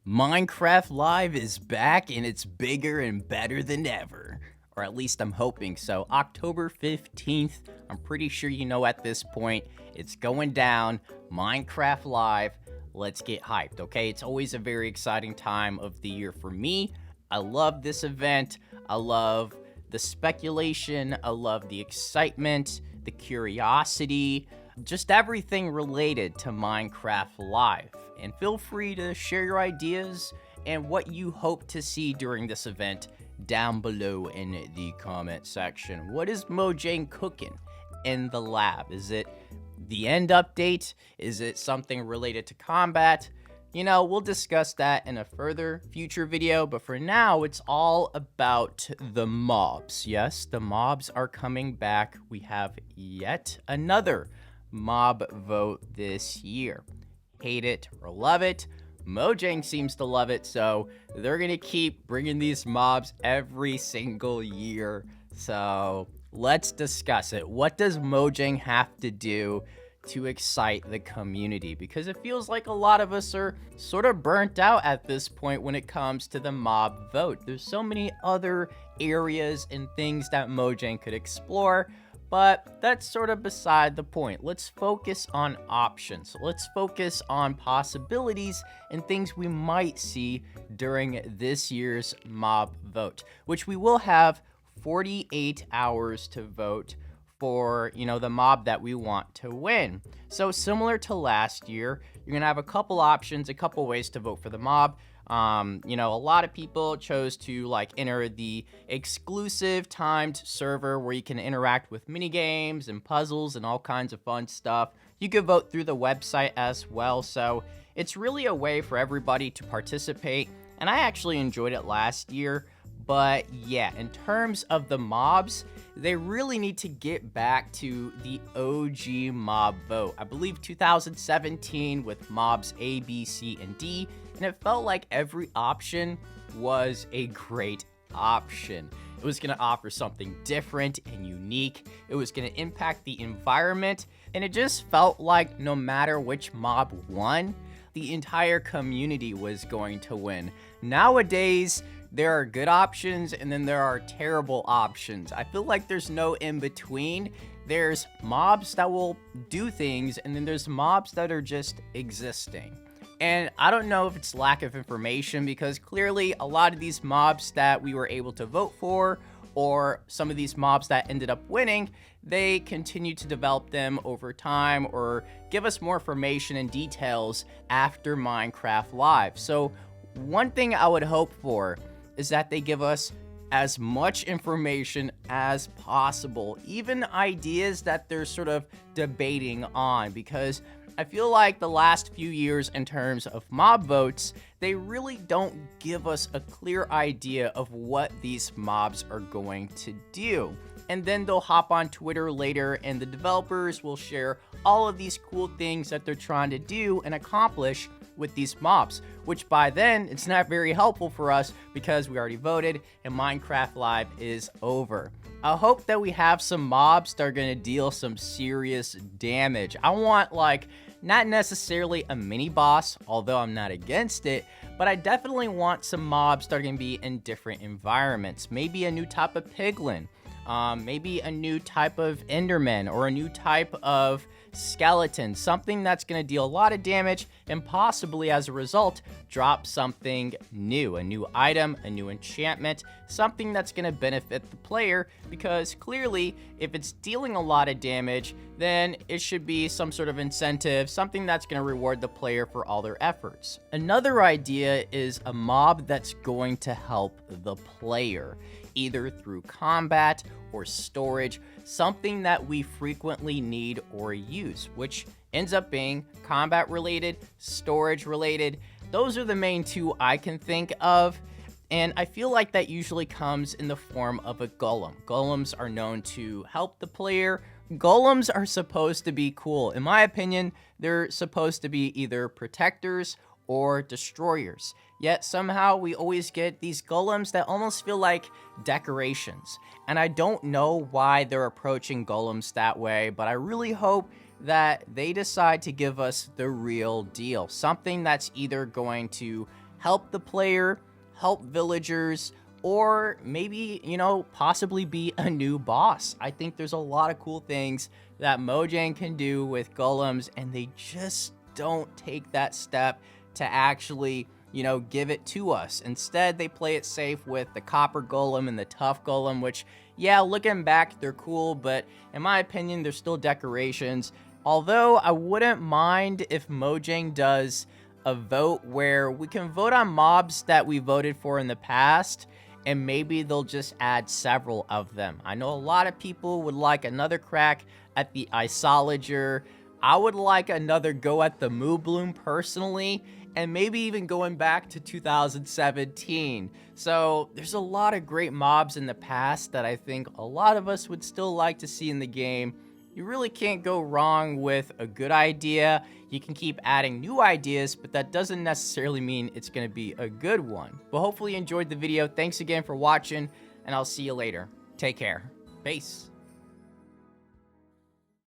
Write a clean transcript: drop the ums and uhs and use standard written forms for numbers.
Minecraft Live is back and it's bigger and better than ever. Or at least I'm hoping so. October 15th, I'm pretty sure you know at this point, it's going down. Minecraft Live. Let's get hyped, okay? It's always a very exciting time of the year for me. I love this event. I love the speculation. I love the excitement, the curiosity, just everything related to Minecraft Live. And feel free to share your ideas and what you hope to see during this event down below in the comment section. What is Mojang cooking in the lab? Is it the end update? Is it something related to combat? You know, we'll discuss that in a further future video, but for now, it's all about the mobs. Yes, the mobs are coming back. We have yet another mob vote this year. Hate it or love it, Mojang seems to love it, so they're gonna keep bringing these mobs every single year. So let's discuss it. What does Mojang have to do to excite the community? Because it feels like a lot of us are sort of burnt out at this point when it comes to the mob vote. There's so many other areas and things that Mojang could explore, but that's sort of beside the point. Let's focus on options. Let's focus on possibilities and things we might see during this year's mob vote, which we will have 48 hours to vote for, the mob that we want to win. So similar to last year, you're gonna have a couple options, a couple ways to vote for the mob. A lot of people chose to enter the exclusive timed server where you can interact with mini games and puzzles and all kinds of fun stuff. You could vote through the website as well. So it's really a way for everybody to participate. And I actually enjoyed it last year. But yeah, in terms of the mobs, they really need to get back to the OG mob vote. I believe 2017 with mobs A, B, C, and D, and it felt like every option was a great option. It was going to offer something different and unique. It was going to impact the environment, and it just felt like no matter which mob won, the entire community was going to win. Nowadays, there are good options and then there are terrible options. I feel like there's no in between. There's mobs that will do things and then there's mobs that are just existing. And I don't know if it's lack of information, because clearly a lot of these mobs that we were able to vote for, or some of these mobs that ended up winning, they continue to develop them over time or give us more information and details after Minecraft Live. So one thing I would hope for is that they give us as much information as possible, even ideas that they're sort of debating on, because I feel like the last few years in terms of mob votes, they really don't give us a clear idea of what these mobs are going to do. And then they'll hop on Twitter later and the developers will share all of these cool things that they're trying to do and accomplish with these mobs, which by then it's not very helpful for us because we already voted and Minecraft Live is over. I hope that we have some mobs that are going to deal some serious damage. I want not necessarily a mini boss, although I'm not against it, but I definitely want some mobs that are going to be in different environments. Maybe a new type of piglin, maybe a new type of enderman, or a new type of skeleton, something that's going to deal a lot of damage and possibly as a result drop something new, a new item, a new enchantment, something that's going to benefit the player, because clearly if it's dealing a lot of damage, then it should be some sort of incentive, something that's going to reward the player for all their efforts. Another idea is a mob that's going to help the player, either through combat or storage, something that we frequently need or use, which ends up being combat related, storage related. Those are the main two I can think of. And I feel like that usually comes in the form of a golem. Golems are known to help the player. Golems are supposed to be cool. In my opinion, they're supposed to be either protectors or destroyers. Yet somehow we always get these golems that almost feel like decorations. And I don't know why they're approaching golems that way, but I really hope that they decide to give us the real deal. Something that's either going to help the player, help villagers, or maybe, possibly be a new boss. I think there's a lot of cool things that Mojang can do with golems, and they just don't take that step to actually, give it to us. Instead, they play it safe with the copper golem and the tough golem, which, yeah, looking back, they're cool, but in my opinion, they're still decorations. Although I wouldn't mind if Mojang does a vote where we can vote on mobs that we voted for in the past, and maybe they'll just add several of them. I know a lot of people would like another crack at the Isolager. I would like another go at the Moobloom personally, and maybe even going back to 2017. So there's a lot of great mobs in the past that I think a lot of us would still like to see in the game. You really can't go wrong with a good idea. You can keep adding new ideas, but that doesn't necessarily mean it's going to be a good one. But hopefully you enjoyed the video. Thanks again for watching, and I'll see you later. Take care. Peace.